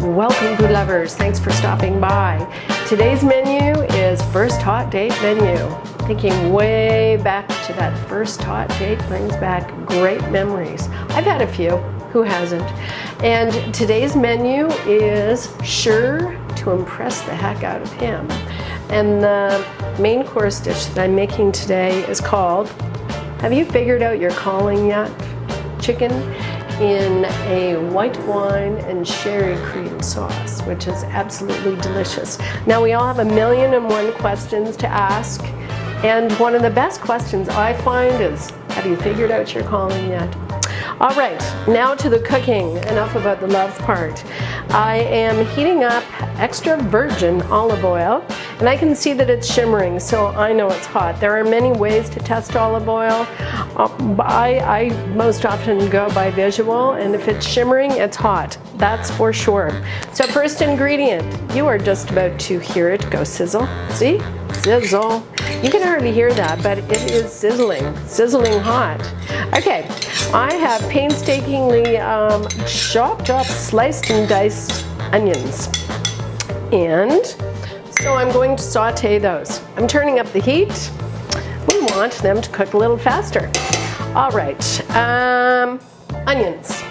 Welcome, food lovers. Thanks for stopping by. Today's menu is first hot date menu. Thinking way back to that first hot date brings back great memories. I've had a few, who hasn't? And today's menu is sure to impress the heck out of him. And the main course dish that I'm making today is called, have you figured out your calling yet? Chicken in a white wine and sherry cream sauce, which is absolutely delicious. Now, we all have 1,000,001 questions to ask, and one of the best questions I find is, have you figured out your calling yet? All right, now to the cooking. Enough about the love part. I am heating up extra virgin olive oil, and I can see that it's shimmering, so I know it's hot. There are many ways to test olive oil. I most often go by visual, and if it's shimmering, it's hot. That's for sure. So first ingredient, you are just about to hear it go sizzle. See? Sizzle. You can hardly hear that, but it is sizzling, sizzling hot. Okay, I have painstakingly chopped up, sliced and diced onions. And so I'm going to saute those. I'm turning up the heat. We want them to cook a little faster. All right, onions.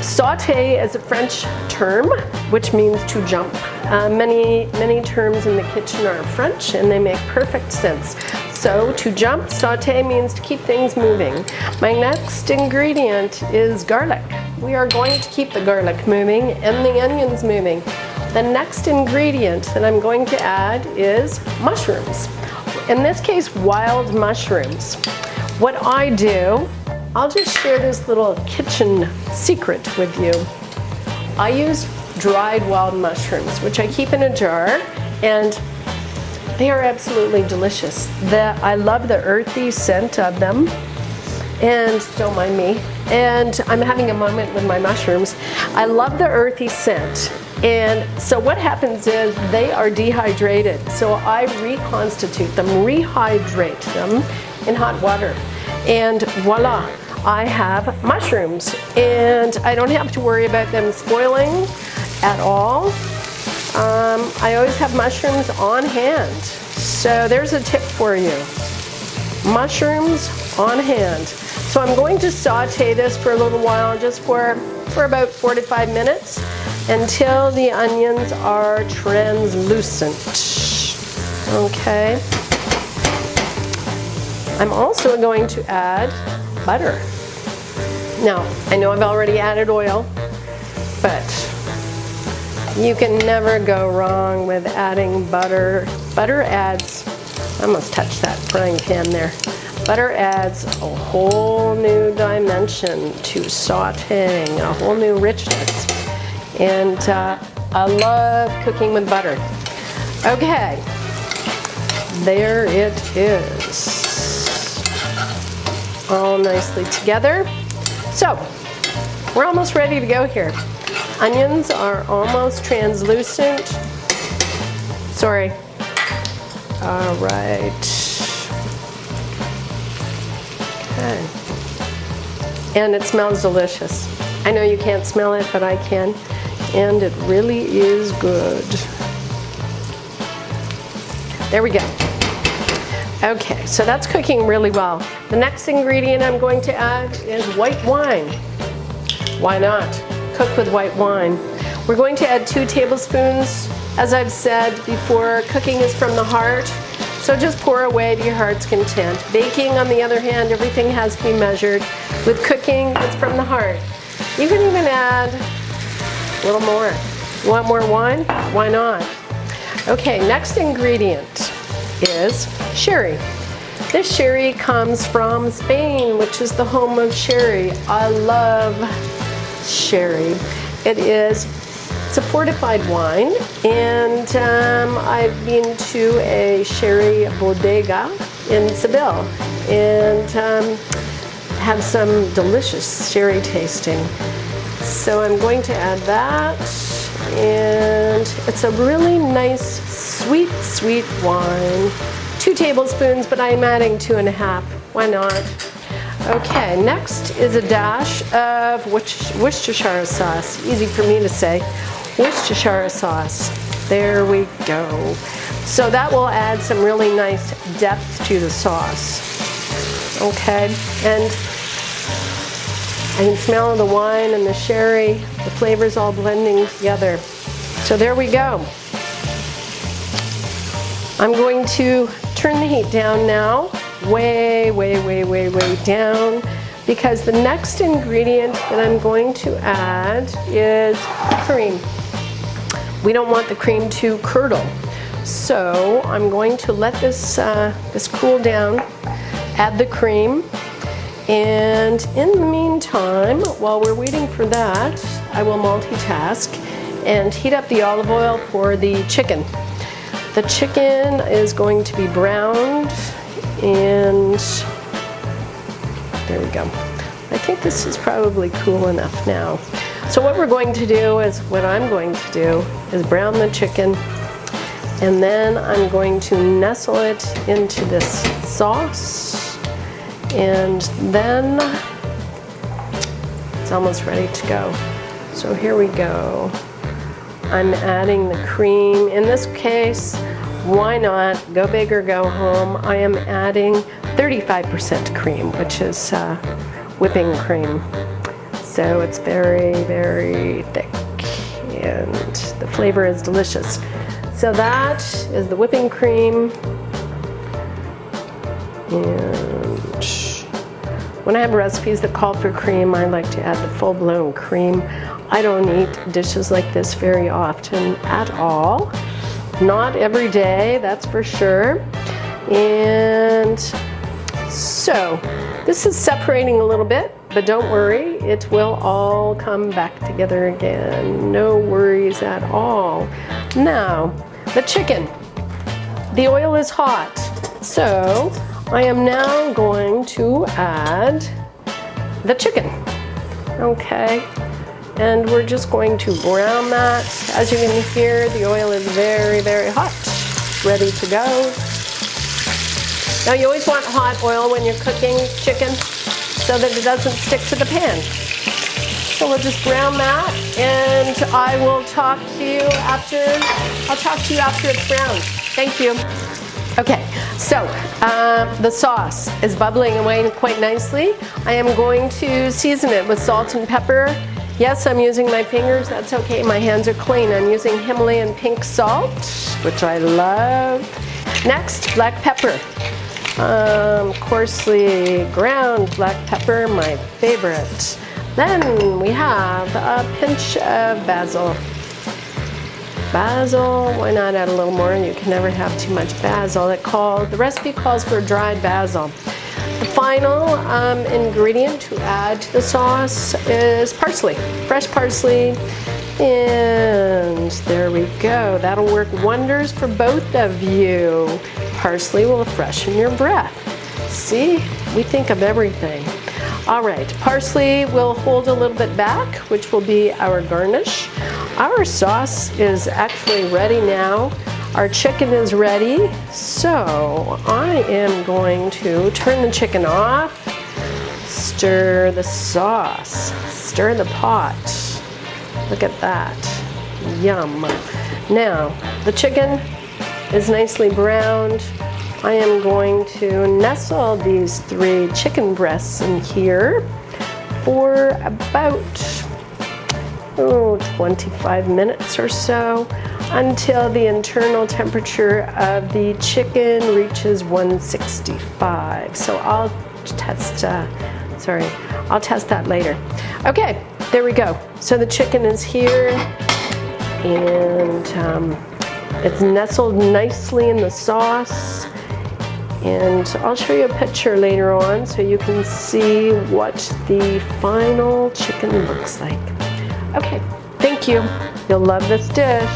Saute is a French term, which means to jump. Many terms in the kitchen are French, and they make perfect sense. So to jump, saute means to keep things moving. My next ingredient is garlic. We are going to keep the garlic moving and the onions moving. The next ingredient that I'm going to add is mushrooms. In this case, wild mushrooms. What I do, I'll just share this little kitchen secret with you. I use dried wild mushrooms, which I keep in a jar, and they are absolutely delicious. I love the earthy scent of them, and don't mind me. And I'm having a moment with my mushrooms. I love the earthy scent. And so what happens is they are dehydrated. So I reconstitute them, rehydrate them in hot water. And voila, I have mushrooms. And I don't have to worry about them spoiling at all. I always have mushrooms on hand. So there's a tip for you. Mushrooms on hand. So I'm going to saute this for a little while, just for about 4 to 5 minutes, until the onions are translucent. Okay. I'm also going to add butter. Now, I know I've already added oil, but you can never go wrong with adding butter. Butter adds, I almost touched that frying pan there. Butter adds a whole new dimension to sautéing, a whole new richness. And I love cooking with butter. Okay, there it is. All nicely together. So, we're almost ready to go here. Onions are almost translucent. Sorry. All right. Okay. And it smells delicious. I know you can't smell it, but I can. And it really is good. There we go. Okay, so that's cooking really well. The next ingredient I'm going to add is white wine. Why not? Cook with white wine. We're going to add 2 tablespoons. As I've said before, cooking is from the heart, so just pour away to your heart's content. Baking, on the other hand, everything has to be measured. With cooking, it's from the heart. You can even add a little more. You want more wine? Why not? Okay, next ingredient is sherry. This sherry comes from Spain, which is the home of sherry. I love sherry. It's a fortified wine, and I've been to a sherry bodega in Seville and had some delicious sherry tasting. So I'm going to add that, and it's a really nice, sweet, sweet wine. 2 tablespoons, but I'm adding 2.5. Why not? Okay, next is a dash of Worcestershire sauce. Easy for me to say. Worcestershire sauce. There we go. So that will add some really nice depth to the sauce. Okay, and I can smell the wine and the sherry, the flavors all blending together. So there we go. I'm going to turn the heat down now, way down, because the next ingredient that I'm going to add is cream. We don't want the cream to curdle. So I'm going to let this cool down, add the cream, and in the meantime, while we're waiting for that, I will multitask and heat up the olive oil for the chicken. The chicken is going to be browned, and there we go. I think this is probably cool enough now. So what we're going to do is, what I'm going to do is brown the chicken, and then I'm going to nestle it into this sauce, and then it's almost ready to go. So here we go. I'm adding the cream. In this case, why not go big or go home? I am adding 35% cream, which is whipping cream. So it's very thick, and the flavor is delicious. So that is the whipping cream. And when I have recipes that call for cream, I like to add the full-blown cream. I don't eat dishes like this very often at all. Not every day, that's for sure. And so this is separating a little bit, but don't worry, it will all come back together again. No worries at all. Now, the chicken. The oil is hot, so I am now going to add the chicken. Okay. And we're just going to brown that. As you can hear, the oil is very hot, ready to go. Now you always want hot oil when you're cooking chicken so that it doesn't stick to the pan. So we'll just brown that, and I will talk to you after, it's browned. Thank you. Okay, so the sauce is bubbling away quite nicely. I am going to season it with salt and pepper. Yes, I'm using my fingers, that's okay, my hands are clean. I'm using Himalayan pink salt, which I love. Next, black pepper. Coarsely ground black pepper, my favorite. Then we have a pinch of basil. Basil, why not add a little more? You can never have too much basil. The recipe calls for dried basil. The final ingredient to add to the sauce is parsley, fresh parsley, and there we go. That'll work wonders for both of you. Parsley will freshen your breath. See, we think of everything. All right, parsley will hold a little bit back, which will be our garnish. Our sauce is actually ready now. Our chicken is ready, so I am going to turn the chicken off, stir the sauce, stir the pot. Look at that, yum. Now, the chicken is nicely browned. I am going to nestle these 3 chicken breasts in here for about 25 minutes or so, until the internal temperature of the chicken reaches 165. So I'll test that later. Okay, there we go. So the chicken is here, and it's nestled nicely in the sauce. And I'll show you a picture later on so you can see what the final chicken looks like. Okay, thank you. You'll love this dish.